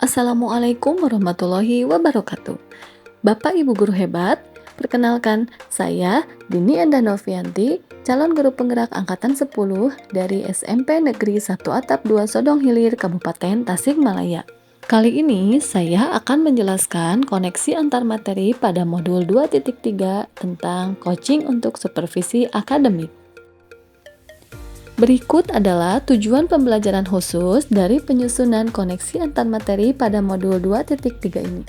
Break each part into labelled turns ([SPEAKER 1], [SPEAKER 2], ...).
[SPEAKER 1] Assalamualaikum warahmatullahi wabarakatuh. Bapak Ibu guru hebat, perkenalkan saya Dini Endah Novianti, calon guru penggerak angkatan 10 dari SMP Negeri 1 Atap 2 Sodong Hilir, Kabupaten Tasikmalaya. Kali ini saya akan menjelaskan koneksi antar materi pada modul 2.3 tentang coaching untuk supervisi akademik. Berikut adalah tujuan pembelajaran khusus dari penyusunan koneksi antar materi pada modul 2.3 ini.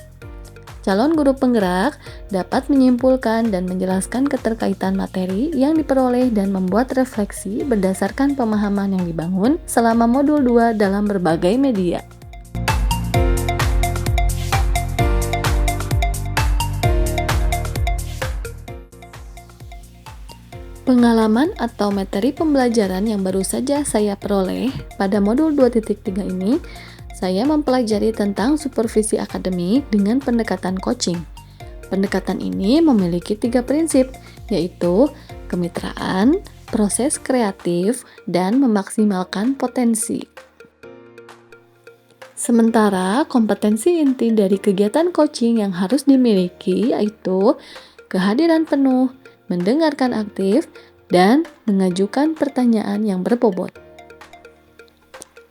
[SPEAKER 1] Calon guru penggerak dapat menyimpulkan dan menjelaskan keterkaitan materi yang diperoleh dan membuat refleksi berdasarkan pemahaman yang dibangun selama modul 2 dalam berbagai media. Pengalaman atau materi pembelajaran yang baru saja saya peroleh pada modul 2.3 ini, saya mempelajari tentang supervisi akademik dengan pendekatan coaching. Pendekatan ini memiliki 3 prinsip, yaitu kemitraan, proses kreatif, dan memaksimalkan potensi. Sementara kompetensi inti dari kegiatan coaching yang harus dimiliki yaitu kehadiran penuh, mendengarkan aktif, dan mengajukan pertanyaan yang berbobot.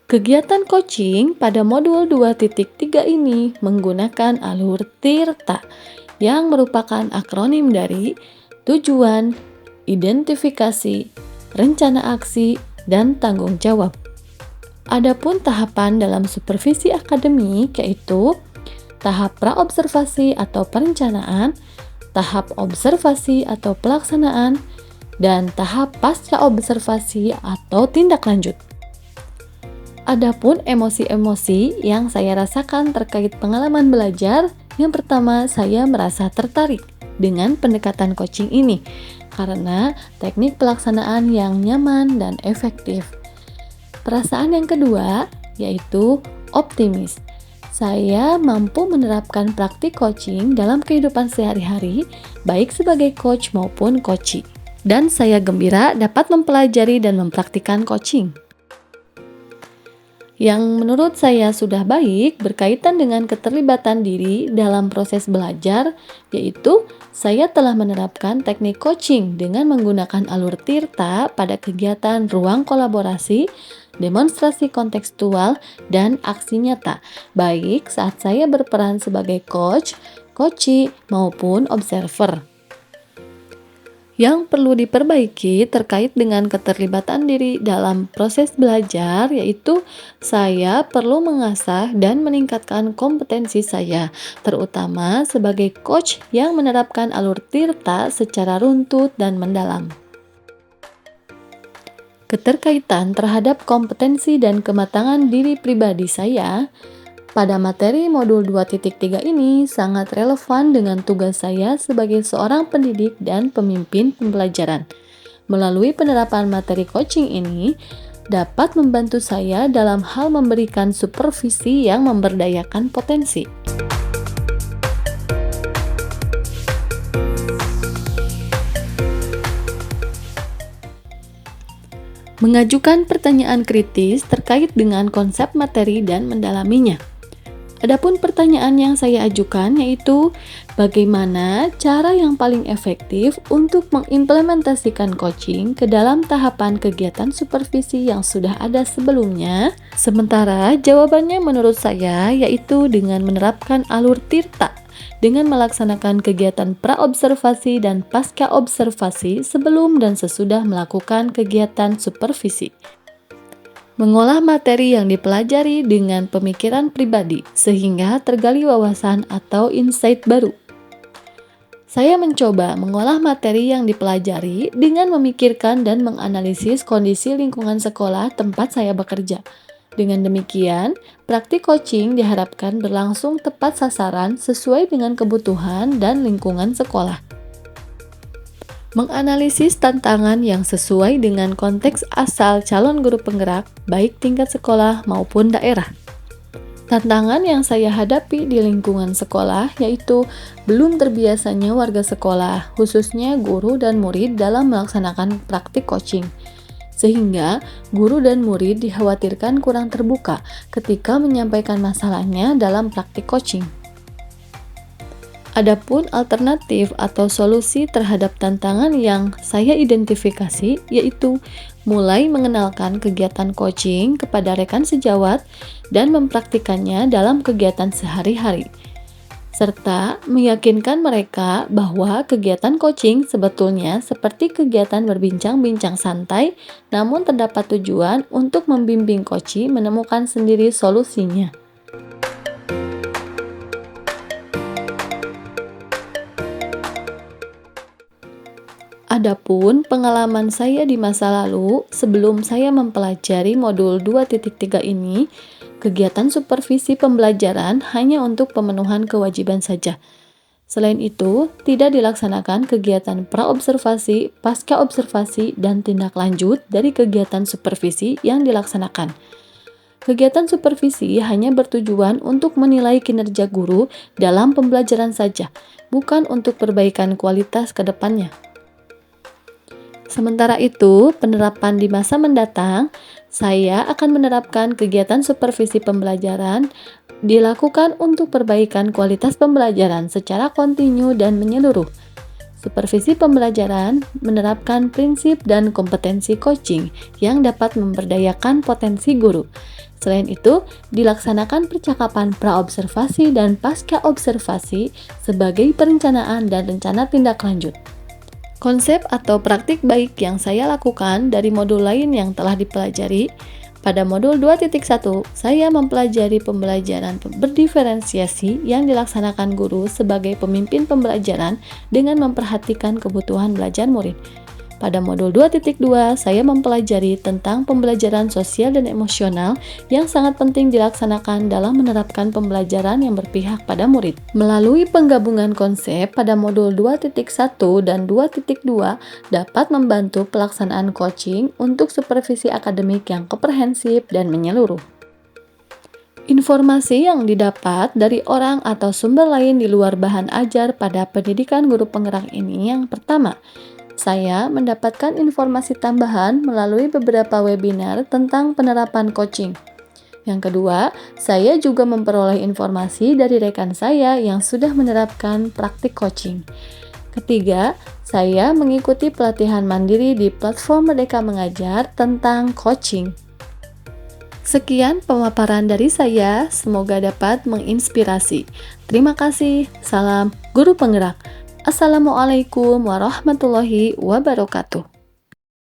[SPEAKER 1] Kegiatan coaching pada modul 2.3 ini menggunakan alur TIRTA yang merupakan akronim dari tujuan, identifikasi, rencana aksi, dan tanggung jawab. Adapun tahapan dalam supervisi akademik yaitu tahap praobservasi atau perencanaan, tahap observasi atau pelaksanaan, dan tahap pasca observasi atau tindak lanjut. Adapun emosi-emosi yang saya rasakan terkait pengalaman belajar, yang pertama saya merasa tertarik dengan pendekatan coaching ini karena teknik pelaksanaan yang nyaman dan efektif. Perasaan yang kedua yaitu optimis. Saya mampu menerapkan praktik coaching dalam kehidupan sehari-hari, baik sebagai coach maupun coachee. Dan saya gembira dapat mempelajari dan mempraktikkan coaching. Yang menurut saya sudah baik berkaitan dengan keterlibatan diri dalam proses belajar, yaitu saya telah menerapkan teknik coaching dengan menggunakan alur TIRTA pada kegiatan ruang kolaborasi, demonstrasi kontekstual, dan aksi nyata, baik saat saya berperan sebagai coach, coachee, maupun observer. Yang perlu diperbaiki terkait dengan keterlibatan diri dalam proses belajar yaitu saya perlu mengasah dan meningkatkan kompetensi saya, terutama sebagai coach yang menerapkan alur TIRTA secara runtut dan mendalam. Keterkaitan terhadap kompetensi dan kematangan diri pribadi saya pada materi modul 2.3 ini sangat relevan dengan tugas saya sebagai seorang pendidik dan pemimpin pembelajaran. Melalui penerapan materi coaching ini dapat membantu saya dalam hal memberikan supervisi yang memberdayakan potensi. Mengajukan pertanyaan kritis terkait dengan konsep materi dan mendalaminya. Adapun pertanyaan yang saya ajukan yaitu bagaimana cara yang paling efektif untuk mengimplementasikan coaching ke dalam tahapan kegiatan supervisi yang sudah ada sebelumnya. Sementara jawabannya menurut saya yaitu dengan menerapkan alur TIRTA dengan melaksanakan kegiatan praobservasi dan pasca observasi sebelum dan sesudah melakukan kegiatan supervisi. Mengolah materi yang dipelajari dengan pemikiran pribadi sehingga tergali wawasan atau insight baru. Saya mencoba mengolah materi yang dipelajari dengan memikirkan dan menganalisis kondisi lingkungan sekolah tempat saya bekerja. Dengan demikian, praktik coaching diharapkan berlangsung tepat sasaran sesuai dengan kebutuhan dan lingkungan sekolah. Menganalisis tantangan yang sesuai dengan konteks asal calon guru penggerak, baik tingkat sekolah maupun daerah. Tantangan yang saya hadapi di lingkungan sekolah yaitu belum terbiasanya warga sekolah, khususnya guru dan murid dalam melaksanakan praktik coaching. sehingga guru dan murid dikhawatirkan kurang terbuka ketika menyampaikan masalahnya dalam praktik coaching. Adapun alternatif atau solusi terhadap tantangan yang saya identifikasi yaitu mulai mengenalkan kegiatan coaching kepada rekan sejawat dan mempraktikannya dalam kegiatan sehari-hari, serta meyakinkan mereka bahwa kegiatan coaching sebetulnya seperti kegiatan berbincang-bincang santai, namun terdapat tujuan untuk membimbing coach menemukan sendiri solusinya. Adapun pengalaman saya di masa lalu sebelum saya mempelajari modul 2.3 ini, kegiatan supervisi pembelajaran hanya untuk pemenuhan kewajiban saja. Selain itu, tidak dilaksanakan kegiatan praobservasi, pasca observasi, dan tindak lanjut dari kegiatan supervisi yang dilaksanakan. Kegiatan supervisi hanya bertujuan untuk menilai kinerja guru dalam pembelajaran saja, bukan untuk perbaikan kualitas ke depannya. Sementara itu, penerapan di masa mendatang, saya akan menerapkan kegiatan supervisi pembelajaran dilakukan untuk perbaikan kualitas pembelajaran secara kontinu dan menyeluruh. Supervisi pembelajaran menerapkan prinsip dan kompetensi coaching yang dapat memberdayakan potensi guru. Selain itu, dilaksanakan percakapan praobservasi dan pasca observasi sebagai perencanaan dan rencana tindak lanjut. Konsep atau praktik baik yang saya lakukan dari modul lain yang telah dipelajari, pada modul 2.1 saya mempelajari pembelajaran berdiferensiasi yang dilaksanakan guru sebagai pemimpin pembelajaran dengan memperhatikan kebutuhan belajar murid. Pada modul 2.2 saya mempelajari tentang pembelajaran sosial dan emosional yang sangat penting dilaksanakan dalam menerapkan pembelajaran yang berpihak pada murid. Melalui penggabungan konsep pada modul 2.1 dan 2.2 dapat membantu pelaksanaan coaching untuk supervisi akademik yang komprehensif dan menyeluruh. Informasi yang didapat dari orang atau sumber lain di luar bahan ajar pada pendidikan guru penggerak ini yang pertama, saya mendapatkan informasi tambahan melalui beberapa webinar tentang penerapan coaching. Yang kedua, saya juga memperoleh informasi dari rekan saya yang sudah menerapkan praktik coaching. Ketiga, saya mengikuti pelatihan mandiri di platform Merdeka Mengajar tentang coaching. Sekian pemaparan dari saya, semoga dapat menginspirasi. Terima kasih, salam guru penggerak. Assalamualaikum warahmatullahi wabarakatuh.